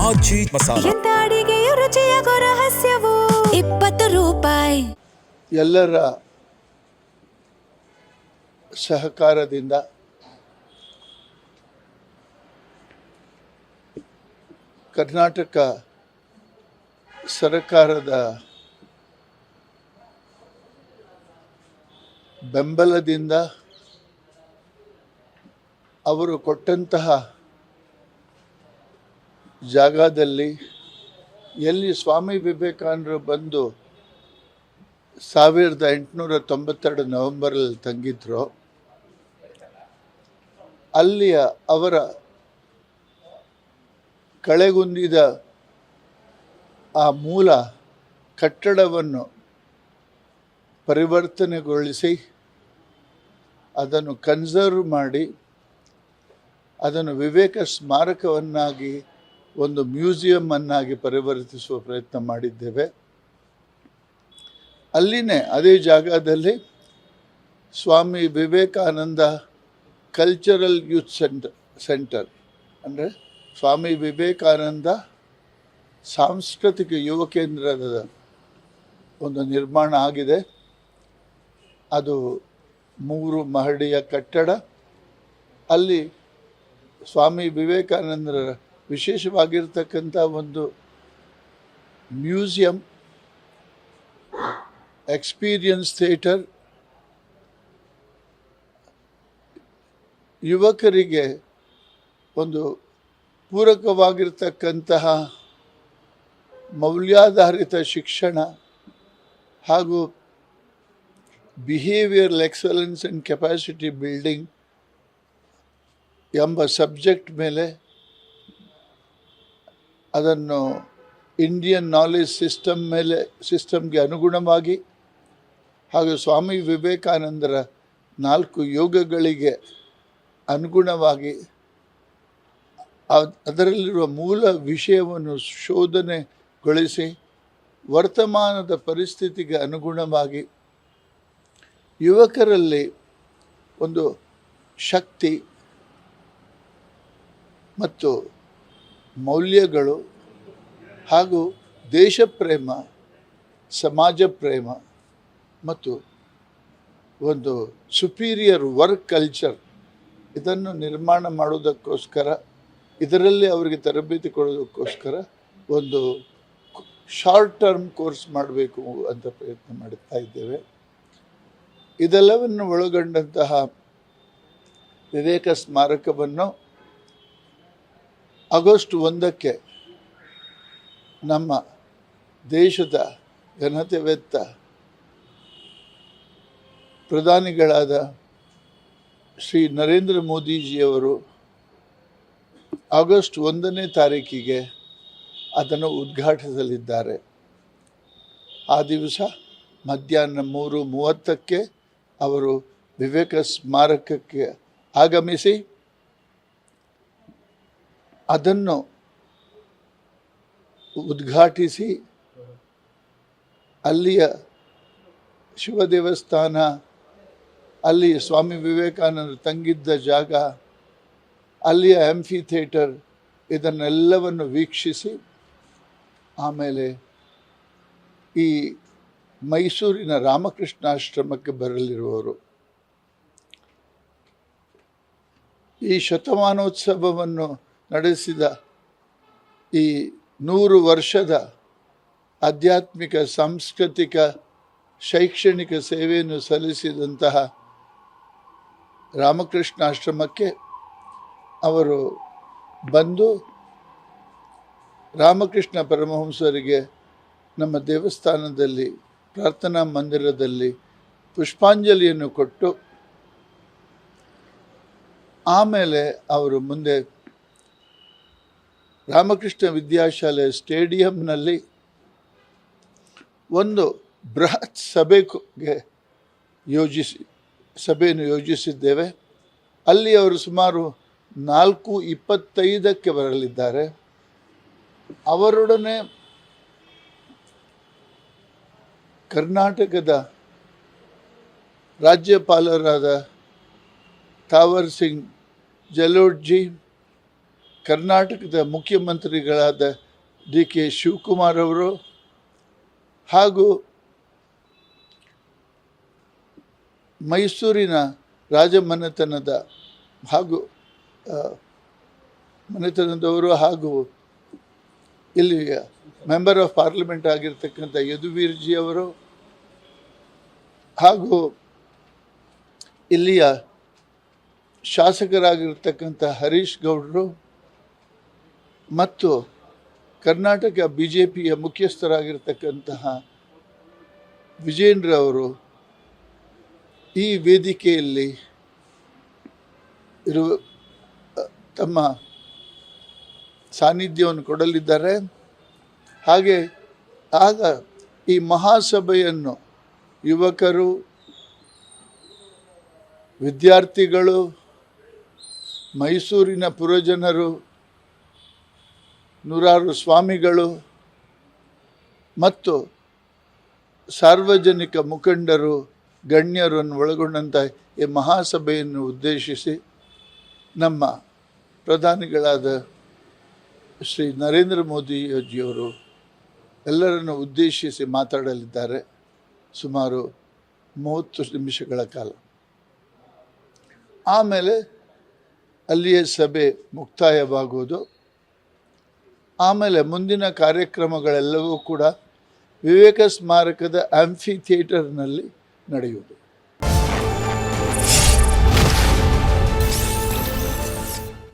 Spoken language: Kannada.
ಆಚಿ ಮಸಾಲ. ಎಂತ ಅಡಿಗೆಯ ರುಚಿಯಾಗೋ ರಹಸ್ಯವು 20 ರೂಪಾಯಿ. ಎಲ್ಲರ ಸಹಕಾರದಿಂದ ಕರ್ನಾಟಕ ಸರ್ಕಾರದ ಬೆಂಬಲದಿಂದ ಅವರು ಕೊಟ್ಟಂತಹ ಜಾಗದಲ್ಲಿ ಎಲ್ಲಿ ಸ್ವಾಮಿ ವಿವೇಕಾನಂದರು ಬಂದು 1892 ನವೆಂಬರಲ್ಲಿ ತಂಗಿದ್ರು, ಅಲ್ಲಿಯ ಅವರ ಕಳೆಗುಂದಿದ ಆ ಮೂಲ ಕಟ್ಟಡವನ್ನು ಪರಿವರ್ತನೆಗೊಳಿಸಿ ಅದನ್ನು ಕನ್ಸರ್ವ್ ಮಾಡಿ ಅದನ್ನು ವಿವೇಕ ಸ್ಮಾರಕವನ್ನಾಗಿ ಒಂದು ಮ್ಯೂಸಿಯಂ ಅನ್ನಾಗಿ ಪರಿವರ್ತಿಸುವ ಪ್ರಯತ್ನ ಮಾಡಿದ್ದೇವೆ. ಅಲ್ಲಿನೇ ಅದೇ ಜಾಗದಲ್ಲಿ Swami Vivekananda cultural youth centre ಅಂದರೆ ಸ್ವಾಮಿ ವಿವೇಕಾನಂದ ಸಾಂಸ್ಕೃತಿಕ ಯುವ ಕೇಂದ್ರದ ಒಂದು ನಿರ್ಮಾಣ ಆಗಿದೆ. ಅದು 3 ಮಹಡಿಯ ಕಟ್ಟಡ. ಅಲ್ಲಿ ಸ್ವಾಮಿ ವಿವೇಕಾನಂದರ ವಿಶೇಷವಾಗಿರ್ತಕ್ಕಂಥ ಒಂದು ಮ್ಯೂಸಿಯಂ, ಎಕ್ಸ್ಪೀರಿಯನ್ಸ್ ಥಿಯೇಟರ್, ಯುವಕರಿಗೆ ಒಂದು ಪೂರಕವಾಗಿರ್ತಕ್ಕಂತಹ ಮೌಲ್ಯಾಧಾರಿತ ಶಿಕ್ಷಣ ಹಾಗೂ behavioural excellence and capacity building ಎಂಬ ಸಬ್ಜೆಕ್ಟ್ ಮೇಲೆ ಅದನ್ನು ಇಂಡಿಯನ್ ನಾಲೆಜ್ ಸಿಸ್ಟಮ್ಗೆ ಅನುಗುಣವಾಗಿ ಹಾಗೂ ಸ್ವಾಮಿ ವಿವೇಕಾನಂದರ 4 ಯೋಗಗಳಿಗೆ ಅನುಗುಣವಾಗಿ ಅದರಲ್ಲಿರುವ ಮೂಲ ವಿಷಯವನ್ನು ಶೋಧನೆಗೊಳಿಸಿ ವರ್ತಮಾನದ ಪರಿಸ್ಥಿತಿಗೆ ಅನುಗುಣವಾಗಿ ಯುವಕರಲ್ಲಿ ಒಂದು ಶಕ್ತಿ ಮತ್ತು ಮೌಲ್ಯಗಳು ಹಾಗೂ ದೇಶ ಪ್ರೇಮ, ಸಮಾಜ ಪ್ರೇಮ ಮತ್ತು ಒಂದು ಸುಪೀರಿಯರ್ ವರ್ಕ್ ಕಲ್ಚರ್ ಇದನ್ನು ನಿರ್ಮಾಣ ಮಾಡೋದಕ್ಕೋಸ್ಕರ, ಇದರಲ್ಲಿ ಅವರಿಗೆ ತರಬೇತಿ ಕೊಡೋದಕ್ಕೋಸ್ಕರ ಒಂದು ಶಾರ್ಟ್ ಟರ್ಮ್ ಕೋರ್ಸ್ ಮಾಡಬೇಕು ಅಂತ ಪ್ರಯತ್ನ ಮಾಡುತ್ತಾ ಇದ್ದೇವೆ. ಇದೆಲ್ಲವನ್ನು ಒಳಗೊಂಡಂತಹ ವಿವೇಕ ಸ್ಮಾರಕವನ್ನು ಆಗಸ್ಟ್ 1ಕ್ಕೆ ನಮ್ಮ ದೇಶದ ಘನತೆವೆತ್ತ ಪ್ರಧಾನಿಗಳಾದ ಶ್ರೀ ನರೇಂದ್ರ ಮೋದಿಜಿಯವರು ಆಗಸ್ಟ್ 1ನೇ ತಾರೀಕಿಗೆ ಅದನ್ನು ಉದ್ಘಾಟಿಸಲಿದ್ದಾರೆ. ಆ ದಿವಸ ಮಧ್ಯಾಹ್ನ 3:30ಕ್ಕೆ ಅವರು ವಿವೇಕ ಸ್ಮಾರಕಕ್ಕೆ ಆಗಮಿಸಿ ಅದನ್ನು ಉದ್ಘಾಟಿಸಿ ಅಲ್ಲಿಯ ಶಿವ ದೇವಸ್ಥಾನ, ಅಲ್ಲಿ ಸ್ವಾಮಿ ವಿವೇಕಾನಂದರು ತಂಗಿದ್ದ ಜಾಗ, ಅಲ್ಲಿಯ ಆಂಫಿ ಥಿಯೇಟರ್ ಇದನ್ನೆಲ್ಲವನ್ನು ವೀಕ್ಷಿಸಿ ಆಮೇಲೆ ಈ ಮೈಸೂರಿನ ರಾಮಕೃಷ್ಣಾಶ್ರಮಕ್ಕೆ ಬರಲಿರುವವರು ಈ ಶತಮಾನೋತ್ಸವವನ್ನು ನಡೆಸಿದ ಈ 100 ವರ್ಷದ ಆಧ್ಯಾತ್ಮಿಕ, ಸಾಂಸ್ಕೃತಿಕ, ಶೈಕ್ಷಣಿಕ ಸೇವೆಯನ್ನು ಸಲ್ಲಿಸಿದಂತಹ ರಾಮಕೃಷ್ಣಾಶ್ರಮಕ್ಕೆ ಅವರು ಬಂದು ರಾಮಕೃಷ್ಣ ಪರಮಹಂಸರಿಗೆ ನಮ್ಮ ದೇವಸ್ಥಾನದಲ್ಲಿ ಪ್ರಾರ್ಥನಾ ಮಂದಿರದಲ್ಲಿ ಪುಷ್ಪಾಂಜಲಿಯನ್ನು ಕೊಟ್ಟು ಆಮೇಲೆ ಅವರು ಮುಂದೆ ರಾಮಕೃಷ್ಣ ವಿದ್ಯಾಶಾಲೆ ಸ್ಟೇಡಿಯಂನಲ್ಲಿ ಒಂದು ಬೃಹತ್ ಸಭೆಯನ್ನು ಯೋಜಿಸಿದ್ದೇವೆ. ಅಲ್ಲಿ ಅವರು ಸುಮಾರು 4:25ಕ್ಕೆ ಬರಲಿದ್ದಾರೆ. ಅವರೊಡನೆ ಕರ್ನಾಟಕದ ರಾಜ್ಯಪಾಲರಾದ ತಾವರ್ ಸಿಂಗ್ ಜಲೋಟ್ಜಿ ಕರ್ನಾಟಕದ ಮುಖ್ಯಮಂತ್ರಿಗಳಾದ ಡಿ ಕೆ ಶಿವಕುಮಾರ್ ಅವರು ಹಾಗೂ ಮೈಸೂರಿನ ರಾಜಮನೆತನದ ಹಾಗೂ ಮನೆತನದವರು ಹಾಗೂ ಇಲ್ಲಿ ಮೆಂಬರ್ ಆಫ್ ಪಾರ್ಲಿಮೆಂಟ್ ಆಗಿರ್ತಕ್ಕಂಥ ಯದುವೀರ್ಜಿ ಅವರು ಹಾಗೂ ಇಲ್ಲಿಯ ಶಾಸಕರಾಗಿರ್ತಕ್ಕಂಥ ಹರೀಶ್ ಗೌಡರು ಮತ್ತು ಕರ್ನಾಟಕ BJPಯ ಮುಖ್ಯಸ್ಥರಾಗಿರ್ತಕ್ಕಂತಹ ವಿಜೇಂದ್ರ ಅವರು ಈ ವೇದಿಕೆಯಲ್ಲಿ ಇರುವ ತಮ್ಮ ಸಾನ್ನಿಧ್ಯವನ್ನು ಕೊಡಲಿದ್ದಾರೆ. ಹಾಗೆ ಆಗ ಈ ಮಹಾಸಭೆಯನ್ನು ಯುವಕರು, ವಿದ್ಯಾರ್ಥಿಗಳು, ಮೈಸೂರಿನ ಪುರಜನರು, ನೂರಾರು ಸ್ವಾಮಿಗಳು ಮತ್ತು ಸಾರ್ವಜನಿಕ ಮುಖಂಡರು, ಗಣ್ಯರನ್ನು ಒಳಗೊಂಡಂಥ ಈ ಮಹಾಸಭೆಯನ್ನು ಉದ್ದೇಶಿಸಿ ನಮ್ಮ ಪ್ರಧಾನಿಗಳಾದ ಶ್ರೀ ನರೇಂದ್ರ ಮೋದಿಜಿಯವರು ಎಲ್ಲರನ್ನು ಉದ್ದೇಶಿಸಿ ಮಾತಾಡಲಿದ್ದಾರೆ ಸುಮಾರು 30 ನಿಮಿಷಗಳ ಕಾಲ. ಆಮೇಲೆ ಅಲ್ಲಿಯೇ ಸಭೆ ಮುಕ್ತಾಯವಾಗುವುದು. ಆಮೇಲೆ ಮುಂದಿನ ಕಾರ್ಯಕ್ರಮಗಳೆಲ್ಲವೂ ಕೂಡ ವಿವೇಕ ಸ್ಮಾರಕದ ಆಂಫಿ ಥಿಯೇಟರ್ನಲ್ಲಿ ನಡೆಯುವುದು.